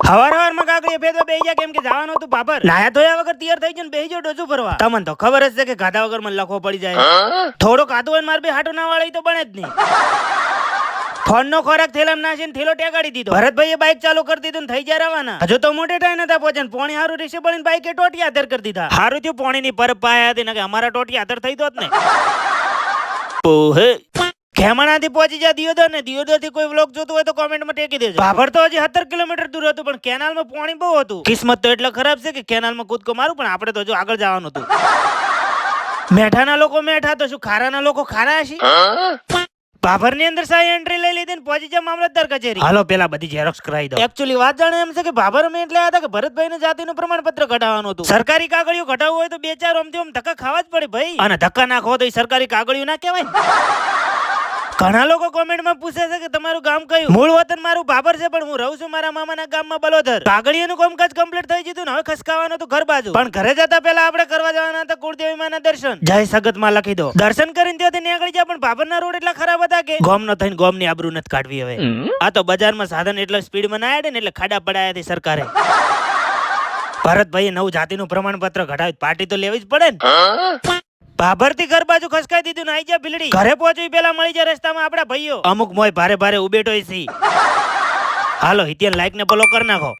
હવાર માં કાકડીએ ભેદવા બેહી ગયા કેમ કે જવાનું હતું બાબર. નાયા ધોયા વગર તૈયાર થઈ ગયો ને બેહી ગયો ડોજુ ભરવા. તમને તો ખબર જ છે કે ગાધા વગર મને લખવો પડી જાય. થોડો કાદો હોય માર બે હાટો ના વાળી તો બને જ નહીં. ફોન નો ખોરાક થેલામાં નાખીને થેલો ટેગાડી દીધો. ભરતભાઈએ બાઇક ચાલુ કરી દીધું ને થઈ ગયા રવાના. હજુ તો મોટે ટાઈ નતા પહોંચે ને પોણી હારું રીસે બળીને બાઇકે ટોટી આધર કરી દીધા. હારું થયું પોણી ની પરબ પાયા હતી ને કે અમારા ટોટી આધર થઈ દોત ને. ઓહે ખેમણાથી પહોંચી જા દિયોદર ને દિયોદર થી કોઈ વ્લોગ જોતું હોય તો કોમેન્ટ માં ટેકી દેજો. ભાભર તો હજી 17 કિલોમીટર દૂર હતું પણ કેનાલ માં પાણી બહુ હતું. કિસ્મત તો એટલે ખરાબ છે કે કેનાલ માં કૂદકો મારું પણ આપણે તો જો આગળ જવાનું હતું. મેઠાના લોકો મેઠા તો શું ખારાના લોકો ખારા હશે. ભાભર ની અંદર સાઈ એન્ટ્રી લઈ લીધી ને પહોંચી જા મામલતદાર કચેરી. હાલો પેલા બધી ઝેરોક્સ કરાવી દો. એકચ્યુઅલી વાત જાણે એમ છે કે ભાભર મેં એટલે હતા કે ભરતભાઈ ને જાતિનું પ્રમાણપત્ર કઢાવવાનું હતું. સરકારી કાગળિયું કઢાવવું હોય તો 2-4 ઓમથી ઓમ ધક્કા ખાવા જ પડે ભાઈ. અને ધક્કા નાખો તો સરકારી કાગળિયું ના કહેવાય. ઘણા લોકો કોમેન્ટ માં પૂછે છે કે તમારું ગામ કયું. મૂળ વતન મારું ભાભર છે પણ હું રહું છું મારા મામાના ગામમાં બલોદર. કાગળિયાનું કામકાજ કમ્પ્લીટ થઈ ગયું ને હવે ખસકાવાનું હતું ઘર બાજુ. પણ ઘરે જતા પહેલા આપણે કરવા જવાના હતા કુળદેવી માના દર્શન. જય સગત માં લખી દો. દર્શન કરીને ત્યાંથી નીકળી જા પણ ભાભરના રોડ એટલા ખરાબ હતા કે ગોમ નો થઈને ગોમ ની આબરૂ નથી કાઢવી હવે. આ તો બજારમાં સાધન એટલા સ્પીડમાં ના આડે ને એટલે ખાડા પડાયા હતી સરકારે. ભરતભાઈએ નવું જાતિનું પ્રમાણપત્ર કઢાવી પાર્ટી તો લેવી જ પડે ને. ભાભર થી ઘર બાજુ ખસકાઈ દીધું ને આઈ જા ભીલડી. ઘરે પહોંચવી પેલા મળી જાય રસ્તામાં આપડા ભાઈઓ. અમુક મોય ભારે ભારે ઉભેટો છે. હાલો હિતિયન લાઈક ને ફોલો કરી નાખો.